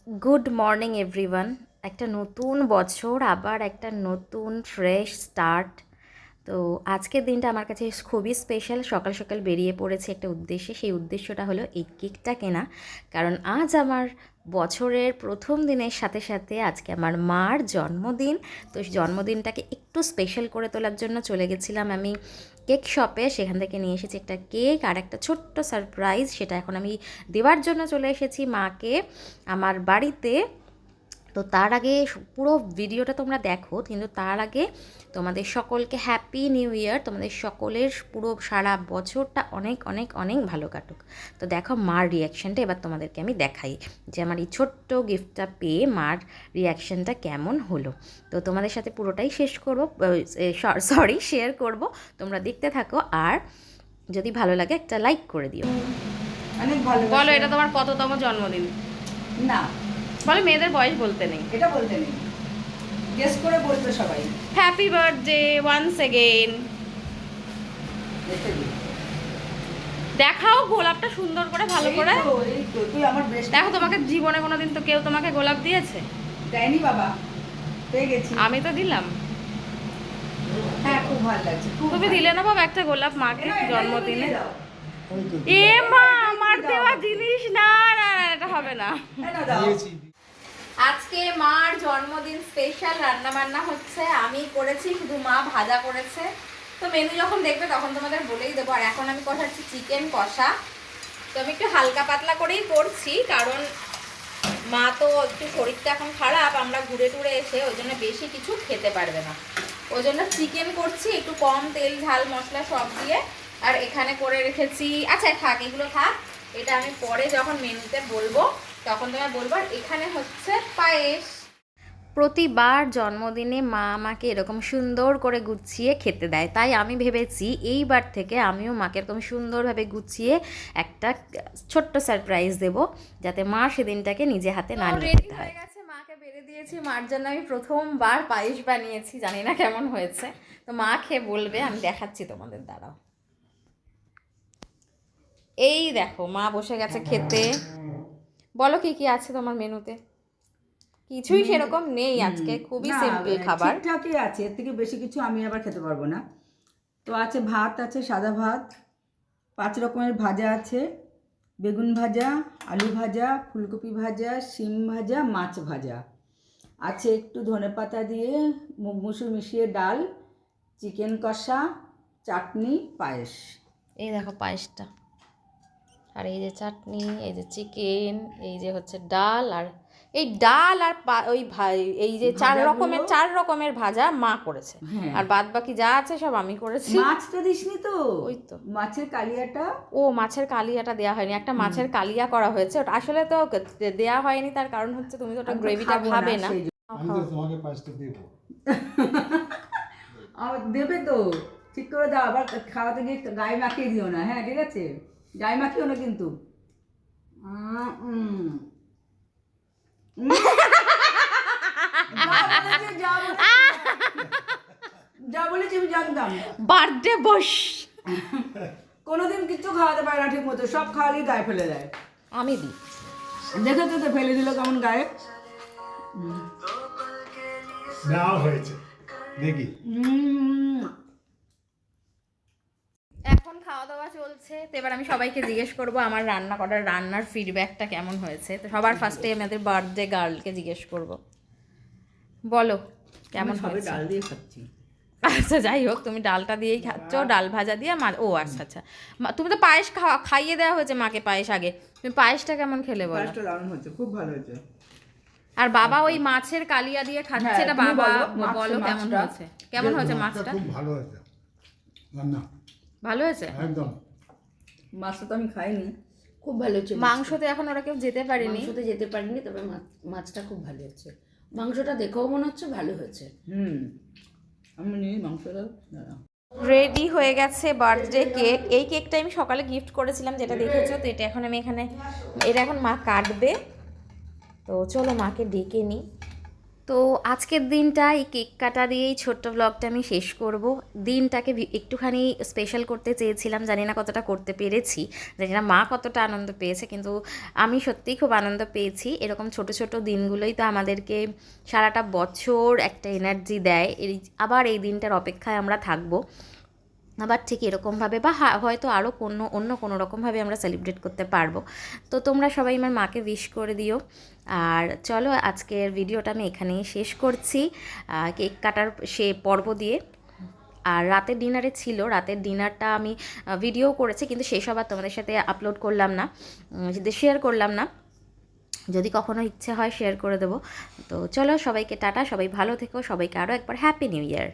Good morning everyone. একটা নতুন বছর, আবার একটা নতুন ফ্রেশ স্টার্ট। তো আজকের দিনটা আমার কাছে খুবই স্পেশাল। সকাল সকাল বেরিয়ে পড়েছে একটা উদ্দেশ্যে, সেই উদ্দেশ্যটা হলো এই কেকটা কেনা। কারণ আজ আমার বছরের প্রথম দিনের সাথে সাথে আজকে আমার মার জন্মদিন। তো সেই জন্মদিনটাকে একটু স্পেশাল করে তোলার জন্য চলে গেছিলাম আমি কেক শপে। সেখান থেকে নিয়ে এসেছি একটা কেক আর একটা ছোট্ট সারপ্রাইজ। সেটা এখন আমি দেওয়ার জন্য চলে এসেছি মাকে আমার বাড়িতে। তো তার আগে পুরো ভিডিওটা তোমরা দেখো, কিন্তু তার আগে তোমাদের সকলকে হ্যাপি নিউ ইয়ার। তোমাদের সকলের পুরো সারা বছরটা অনেক অনেক অনেক ভালো কাটুক। তো দেখো মার রিয়াকশানটা এবার তোমাদেরকে আমি দেখাই যে আমার এই ছোট্ট গিফটটা পেয়ে মার রিয়াকশানটা কেমন হলো। তো তোমাদের সাথে পুরোটাই শেয়ার করব। তোমরা দেখতে থাকো, আর যদি ভালো লাগে একটা লাইক করে দিও। অনেক ভালো। বলো, এটা তোমার কততম জন্মদিন? না, বলো, মেয়েদের বয়স বলতে নেই। এটা বলতে নেই, গেস করে বলবে সবাই। Happy birthday once again. দেখে দিই। দেখাও গোলাপটা সুন্দর করে, ভালো করে এই তো তুই আমার বেস্ট। দেখো। তোমাকে জীবনে কোনোদিন তো কেউ তোমাকে গোলাপ দিয়েছে? দেয়নি বাবা, পেয়ে গেছি। আমি তো দিলাম। হ্যাঁ, খুব ভালো লাগছে। তুমি দিলে না বাবা একটা গোলাপ মাকে জন্মদিনে? ওই তো, এ মা, আমার দেওয়া জিনিস না, না না, এটা হবে না। আজকে মার জন্মদিন স্পেশাল রান্না বান্না হচ্ছে। আমি করেছি, শুধু মা ভাজা করেছে। তো মেনু যখন দেখবে তখন তোমাদের বলেই দেবো। আর এখন আমি কষাচ্ছি চিকেন কষা। তো আমি একটু হালকা পাতলা করেই করছি, কারণ মা তো একটু শরীরটা এখন খারাপ, আমরা ঘুরে টুরে এসে ওই জন্য বেশি কিছু খেতে পারবে না। ওই জন্য চিকেন করছি একটু কম তেল ঝাল মশলা সব দিয়ে। আর এখানে করে রেখেছি, আচ্ছা থাক, এগুলো থাক, এটা আমি পরে যখন মেনুতে বলবো তখন তোমায় বলবো। আর এখানে হচ্ছে পায়েস। প্রতিবার জন্মদিনে মা আমাকে এরকম সুন্দর করে গুছিয়ে খেতে দেয়, তাই আমি ভেবেছি এইবার থেকে আমিও মাকে এরকম সুন্দরভাবে গুছিয়ে একটা ছোট্ট সারপ্রাইজ দেব, যাতে মা সেদিনটাকে নিজে হাতে না নিয়ে যেতে হয়। মাকে বেড়ে দিয়েছি, মার জন্য আমি প্রথমবার পায়েস বানিয়েছি, জানি না কেমন হয়েছে। তো মা খেয়ে বলবে, আমি দেখাচ্ছি তোমাদের, দাঁড়াও। এই দেখো মা বসে গেছে খেতে। বলো কি কি আছে তোমার মেনুতে? কিছুই সেরকম নেই আজকে, খুবই সিম্পল খাবার। ঠিকঠাকই আছে, এর থেকে বেশি কিছু আমি আবার খেতে পারবো না। তো আছে ভাত, আছে সাদা ভাত, 5 রকমের ভাজা আছে, বেগুন ভাজা, আলু ভাজা, ফুলকপি ভাজা, শিম ভাজা, মাছ ভাজা আছে, একটু ধনেপাতা দিয়ে মুগ মুসুর মিশিয়ে ডাল, চিকেন কষা, চাটনি, পায়েস। এই দেখো পায়েসটা, আর এই যে চাটনি, এই যে চিকেন, এই যে হচ্ছে ডাল। আর এই ডাল আর ওই এই যে চার রকমের ভাজা মা করেছে। হ্যাঁ। আর বাদ বাকি যা আছে সব আমি করেছি। মাছটা দিসনি তো? ওই তো মাছের কালিয়াটা। ও, মাছের কালিয়াটা দেওয়া হয়নি, একটা মাছের কালিয়া করা হয়েছে। ওটা আসলে তো দেওয়া হয়নি, তার কারণ হচ্ছে তুমি তো ওটা গ্রেভিটা খাবে না। আমি তো তোমাকে পাঁচটা দেবো। দেবে তো, ঠিক করে দাও। আবার খাওয়াতে গিয়ে গায়ে মাখিয়ে দিও না, হ্যাঁ ঠিক আছে? গায়ে মাখিও না কিন্তু। যা বলেছি আমি জানতাম। বার্থডে বস। কোনোদিন কিছু খাওয়াতে পারে না ঠিক মতো, সব খাওয়ালেই গায়ে ফেলে দেয়। আমি দিই। দেখেছো তো ফেলে দিল কেমন গায়ে। নাও হয়েছে দেখি। এখন খাওয়া দাওয়া চলছে। তো এবার আমি সবাইকে জিজ্ঞেস করবো আমার রান্নার ফিডব্যাকটা কেমন হয়েছে। তো সবার ফার্স্টে আমাদের বার্থডে গার্লকে জিজ্ঞেস করব, বলো কেমন সবাই হয়েছে। ডাল দিয়ে খাচ্ছি। আচ্ছা যাই হোক, তুমি ডালটা দিয়েই খাচ্ছ, ডাল ভাজা দিয়ে। ও আচ্ছা আচ্ছা, তুমি তো পায়েস খাইয়ে দেওয়া হয়েছে মাকে পায়েস আগে। তুমি পায়েসটা কেমন খেলে বলো? পায়েসটা দারুণ হয়েছে, খুব ভালো হয়েছে। আর বাবা ওই মাছের কালিয়া দিয়ে খাচ্ছে, এটা তুমি বাবা বলো, বলো কেমন হয়েছে? কেমন হয়েছে মাছটা? খুব ভালো হয়েছে রান্না, ভালো হয়েছে। একদম। মাছটা তো আমি খাইনি, খুব ভালো হয়েছে। মাংসতে এখন ওরা কেউ যেতে পারেনি, মাংসতে যেতে পারিনি, তবে মাছটা খুব ভালো হয়েছে। মাংসটা দেখেও মনে হচ্ছে ভালো হয়েছে। আমি নিই মাংসটা। রেডি হয়ে গেছে বার্থডে কেক। এই কেকটা আমি সকালে গিফট করেছিলাম, যেটা দেখেছো। তো এটা এখন আমি এটা এখন মা কাটবে। তো চলো মাকে ডেকে নিই। তো আজকের দিনটা এই কেক কাটা দিয়েই ছোট্ট ব্লগটা আমি শেষ করব। দিনটাকে একটুখানি স্পেশাল করতে চেয়েছিলাম, জানি না কতটা করতে পেরেছি, জানি না মা কতটা আনন্দ পেয়েছে, কিন্তু আমি সত্যিই খুব আনন্দ পেয়েছি। এরকম ছোট ছোট দিনগুলোই তো আমাদেরকে সারাটা বছর একটা এনার্জি দেয়। আবার এই দিনটার অপেক্ষায় আমরা থাকবো, আবার ঠিক এরকমভাবে বা হয়তো আরও অন্য কোনো রকমভাবে আমরা সেলিব্রেট করতে পারবো। তো তোমরা সবাই আমার মাকে উইশ করে দিও। আর চলো আজকের ভিডিওটা আমি এখানেই শেষ করছি, কেক কাটার সে পর্ব দিয়ে। আর রাতের ডিনারে ছিল, রাতের ডিনারটা আমি ভিডিও করেছি, কিন্তু সেসব আর তোমাদের সাথে আপলোড করলাম না, শেয়ার করলাম না। যদি কখনো ইচ্ছে হয় শেয়ার করে দেবো। তো চলো সবাইকে টাটা, সবাই ভালো থেকো, সবাইকে আরও একবার হ্যাপি নিউ ইয়ার।